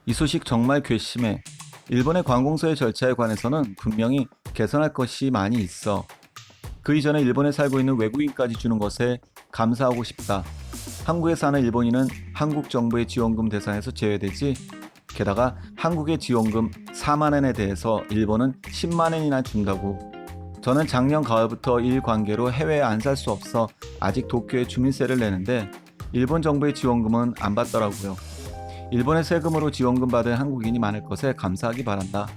이 소식 정말 괘씸해. 일본의 관공서의 절차에 관해서는 분명히 개선할 것이 많이 있어. 그 이전에 일본에 살고 있는 외국인까지 주는 것에 감사하고 싶다. 한국에 사는 일본인은 한국 정부의 지원금 대상에서 제외되지. 게다가 한국의 지원금 4만 엔에 대해서 일본은 10만 엔이나 준다고. 저는 작년 가을부터 일 관계로 해외에 안 살 수 없어 아직 도쿄에 주민세를 내는데 일본 정부의 지원금은 안 받더라고요. 일본의 세금으로 지원금 받은 한국인이 많을 것에 감사하기 바란다.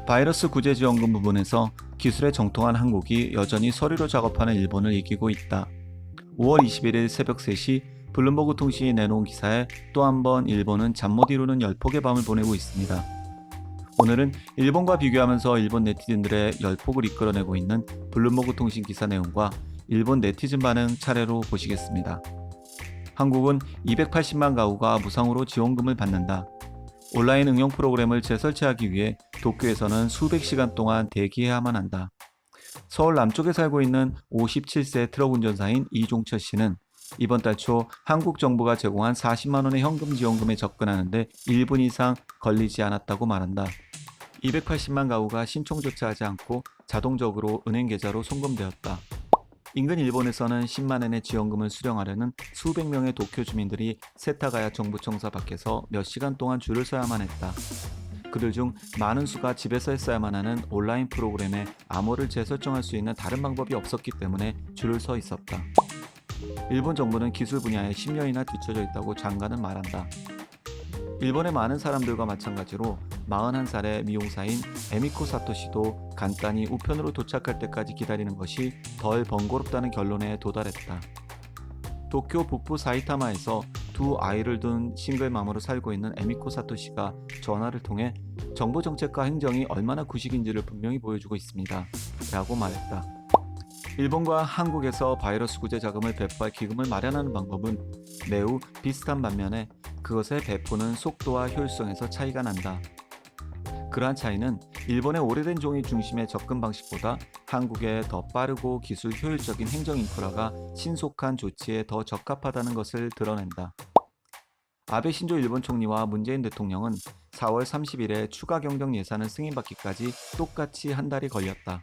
바이러스 구제 지원금 부분에서 기술에 정통한 한국이 여전히 서류로 작업하는 일본을 이기고 있다. 5월 21일 새벽 3시 블룸버그 통신이 내놓은 기사에 또 한 번 일본은 잠 못 이루는 열폭의 밤을 보내고 있습니다. 오늘은 일본과 비교하면서 일본 네티즌들의 열폭을 이끌어내고 있는 블룸버그 통신 기사 내용과 일본 네티즌 반응 차례로 보시겠습니다. 한국은 280만 가구가 무상으로 지원금을 받는다. 온라인 응용 프로그램을 재설치하기 위해 도쿄에서는 수백 시간 동안 대기해야만 한다. 서울 남쪽에 살고 있는 57세 트럭 운전사인 이종철 씨는 이번 달 초 한국 정부가 제공한 40만 원의 현금 지원금에 접근하는데 1분 이상 걸리지 않았다고 말한다. 280만 가구가 신청조차 하지 않고 자동적으로 은행 계좌로 송금되었다. 인근 일본에서는 10만 엔의 지원금을 수령하려는 수백 명의 도쿄 주민들이 세타가야 정부청사 밖에서 몇 시간 동안 줄을 서야만 했다. 그들 중 많은 수가 집에서 했어야만 하는 온라인 프로그램에 암호를 재설정할 수 있는 다른 방법이 없었기 때문에 줄을 서 있었다. 일본 정부는 기술 분야에 10년이나 뒤처져 있다고 장관은 말한다. 일본의 많은 사람들과 마찬가지로 41살의 미용사인 에미코 사토시도 간단히 우편으로 도착할 때까지 기다리는 것이 덜 번거롭다는 결론에 도달했다. 도쿄 북부 사이타마에서 두 아이를 둔 싱글맘으로 살고 있는 에미코 사토시가 전화를 통해 정부 정책과 행정이 얼마나 구식인지를 분명히 보여주고 있습니다. 라고 말했다. 일본과 한국에서 바이러스 구제 자금을 배포할 기금을 마련하는 방법은 매우 비슷한 반면에 그것의 배포는 속도와 효율성에서 차이가 난다. 그러한 차이는 일본의 오래된 종이 중심의 접근 방식보다 한국의 더 빠르고 기술 효율적인 행정 인프라가 신속한 조치에 더 적합하다는 것을 드러낸다. 아베 신조 일본 총리와 문재인 대통령은 4월 30일에 추가 경정 예산을 승인받기까지 똑같이 한 달이 걸렸다.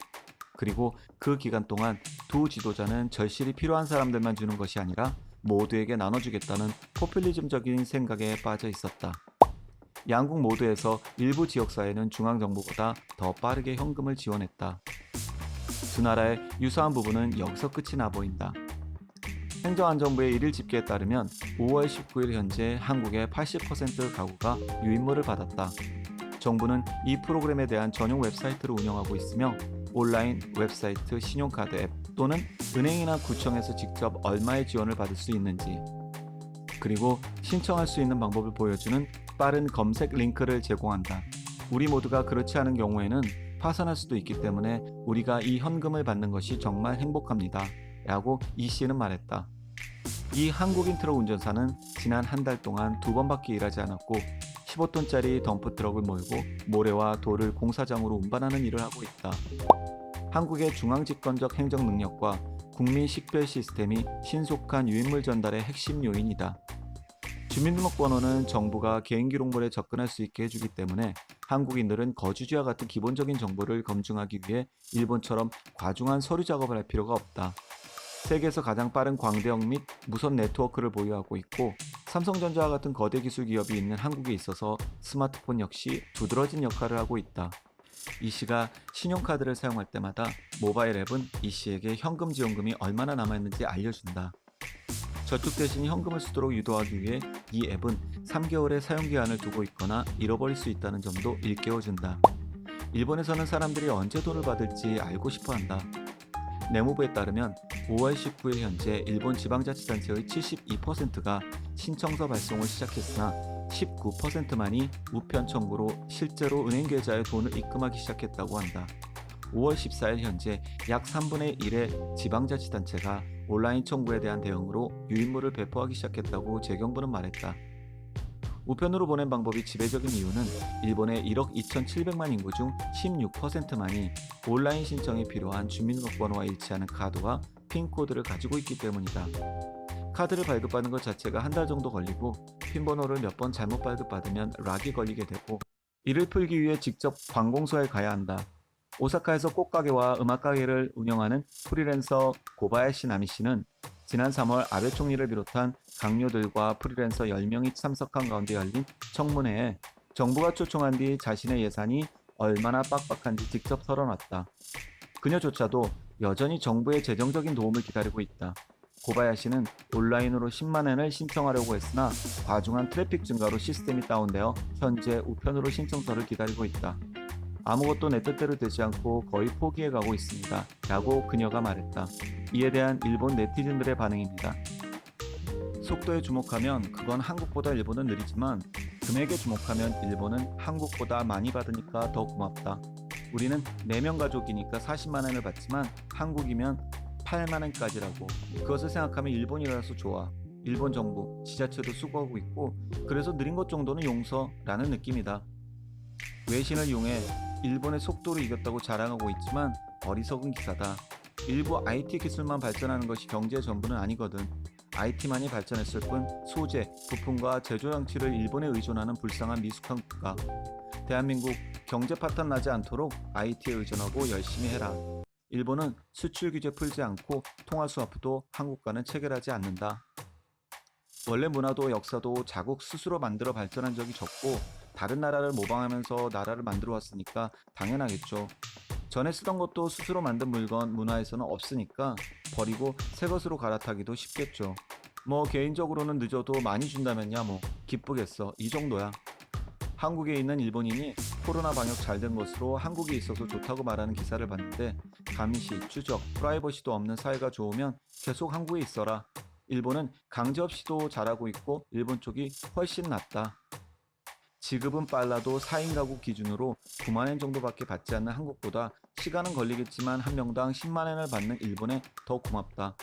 그리고 그 기간 동안 두 지도자는 절실히 필요한 사람들만 주는 것이 아니라 모두에게 나눠주겠다는 포퓰리즘적인 생각에 빠져 있었다. 양국 모두에서 일부 지역사회는 중앙정부보다 더 빠르게 현금을 지원했다. 두 나라의 유사한 부분은 여기서 끝이 나 보인다. 행정안전부의 1일 집계에 따르면 5월 19일 현재 한국의 80% 가구가 유인물을 받았다. 정부는 이 프로그램에 대한 전용 웹사이트를 운영하고 있으며 온라인 웹사이트 신용카드 앱 또는 은행이나 구청에서 직접 얼마의 지원을 받을 수 있는지 그리고 신청할 수 있는 방법을 보여주는 빠른 검색 링크를 제공한다. 우리 모두가 그렇지 않은 경우에는 파산할 수도 있기 때문에 우리가 이 현금을 받는 것이 정말 행복합니다. 라고 이 씨는 말했다. 이 한국인 트럭 운전사는 지난 한 달 동안 2번밖에 일하지 않았고 15톤짜리 덤프트럭을 몰고 모래와 돌을 공사장으로 운반하는 일을 하고 있다. 한국의 중앙집권적 행정 능력과 국민 식별 시스템이 신속한 유인물 전달의 핵심 요인이다. 주민등록번호는 정부가 개인기록물에 접근할 수 있게 해주기 때문에 한국인들은 거주지와 같은 기본적인 정보를 검증하기 위해 일본처럼 과중한 서류 작업을 할 필요가 없다. 세계에서 가장 빠른 광대역 및 무선 네트워크를 보유하고 있고 삼성전자와 같은 거대 기술 기업이 있는 한국에 있어서 스마트폰 역시 두드러진 역할을 하고 있다. 이 씨가 신용카드를 사용할 때마다 모바일 앱은 이 씨에게 현금 지원금이 얼마나 남아있는지 알려준다. 저축 대신 현금을 쓰도록 유도하기 위해 이 앱은 3개월의 사용기한을 두고 있거나 잃어버릴 수 있다는 점도 일깨워준다. 일본에서는 사람들이 언제 돈을 받을지 알고 싶어한다. 내무부에 따르면 5월 19일 현재 일본 지방자치단체의 72%가 신청서 발송을 시작했으나 19%만이 우편 청구로 실제로 은행 계좌에 돈을 입금하기 시작했다고 한다. 5월 14일 현재 약 3분의 1의 지방자치단체가 온라인 청구에 대한 대응으로 유인물을 배포하기 시작했다고 재경부는 말했다. 우편으로 보낸 방법이 지배적인 이유는 일본의 1억 2,700만 인구 중 16%만이 온라인 신청에 필요한 주민등록번호와 일치하는 카드와 핀코드를 가지고 있기 때문이다. 카드를 발급받는 것 자체가 한 달 정도 걸리고 핀 번호를 몇 번 잘못 발급받으면 락이 걸리게 되고 이를 풀기 위해 직접 관공서에 가야 한다. 오사카에서 꽃가게와 음악가게를 운영하는 프리랜서 고바야시 나미 씨는 지난 3월 아베 총리를 비롯한 강요들과 프리랜서 10명이 참석한 가운데 열린 청문회에 정부가 초청한 뒤 자신의 예산이 얼마나 빡빡한지 직접 털어놨다. 그녀조차도 여전히 정부의 재정적인 도움을 기다리고 있다. 고바야시는 온라인으로 10만 엔을 신청하려고 했으나 과중한 트래픽 증가로 시스템이 다운되어 현재 우편으로 신청서를 기다리고 있다. 아무것도 내 뜻대로 되지 않고 거의 포기해가고 있습니다. 라고 그녀가 말했다. 이에 대한 일본 네티즌들의 반응입니다. 속도에 주목하면 그건 한국보다 일본은 느리지만 금액에 주목하면 일본은 한국보다 많이 받으니까 더 고맙다. 우리는 4명 가족이니까 40만 원을 받지만 한국이면 8만 원까지라고. 그것을 생각하면 일본이라서 좋아. 일본 정부, 지자체도 수고하고 있고 그래서 느린 것 정도는 용서라는 느낌이다. 외신을 이용해 일본의 속도를 이겼다고 자랑하고 있지만 어리석은 기사다. 일부 IT 기술만 발전하는 것이 경제의 전부는 아니거든. IT만이 발전했을 뿐 소재, 부품과 제조 장치를 일본에 의존하는 불쌍한 미숙한 국가. 대한민국 경제 파탄 나지 않도록 IT에 의존하고 열심히 해라. 일본은 수출 규제 풀지 않고 통화 수화프도 한국과는 체결하지 않는다. 원래 문화도 역사도 자국 스스로 만들어 발전한 적이 적고 다른 나라를 모방하면서 나라를 만들어 왔으니까 당연하겠죠. 전에 쓰던 것도 스스로 만든 물건 문화에서는 없으니까 버리고 새 것으로 갈아타기도 쉽겠죠. 뭐 개인적으로는 늦어도 많이 준다면야 뭐 기쁘겠어. 이 정도야. 한국에 있는 일본인이 코로나 방역 잘 된 것으로 한국에 있어서 좋다고 말하는 기사를 봤는데 감시, 추적, 프라이버시도 없는 사회가 좋으면 계속 한국에 있어라. 일본은 강제 없이도 잘하고 있고 일본 쪽이 훨씬 낫다. 지급은 빨라도 4인 가구 기준으로 9만 엔 정도밖에 받지 않는 한국보다 시간은 걸리겠지만 한 명당 10만 엔을 받는 일본에 더 고맙다.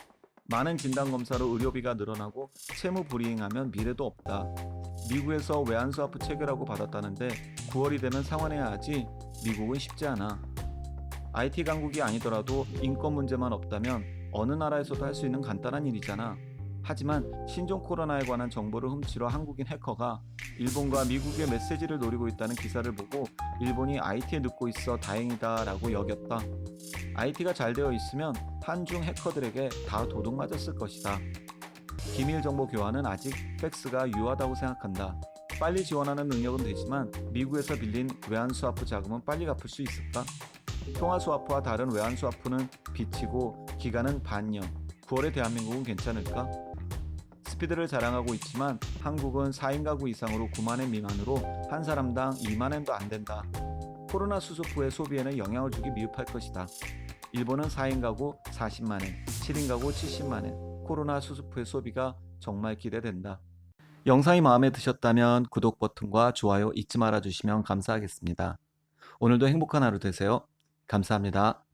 많은 진단검사로 의료비가 늘어나고 채무 불이행하면 미래도 없다. 미국에서 외환수화프 체결하고 받았다는데 9월이 되면 상환해야 하지 미국은 쉽지 않아. IT 강국이 아니더라도 인권 문제만 없다면 어느 나라에서도 할 수 있는 간단한 일이잖아. 하지만 신종 코로나에 관한 정보를 훔치러 한국인 해커가 일본과 미국의 메시지를 노리고 있다는 기사를 보고 일본이 IT에 늦고 있어 다행이다 라고 여겼다. IT가 잘 되어 있으면 한중 해커들에게 다 도둑 맞았을 것이다. 기밀 정보 교환은 아직 팩스가 유효하다고 생각한다. 빨리 지원하는 능력은 되지만 미국에서 빌린 외환수화프 자금은 빨리 갚을 수 있을까? 통화수화프와 다른 외환수화프는 빚이고 기간은 반년. 9월에 대한민국은 괜찮을까? 스피드를 자랑하고 있지만 한국은 4인 가구 이상으로 9만 엔 미만으로 한 사람당 2만 엔도 안 된다. 코로나 수습 후의 소비에는 영향을 주기 미흡할 것이다. 일본은 4인 가구 40만 엔, 7인 가구 70만 엔. 코로나 수습 후의 소비가 정말 기대된다. 영상이 마음에 드셨다면 구독 버튼과 좋아요 잊지 말아 주시면 감사하겠습니다. 오늘도 행복한 하루 되세요. 감사합니다.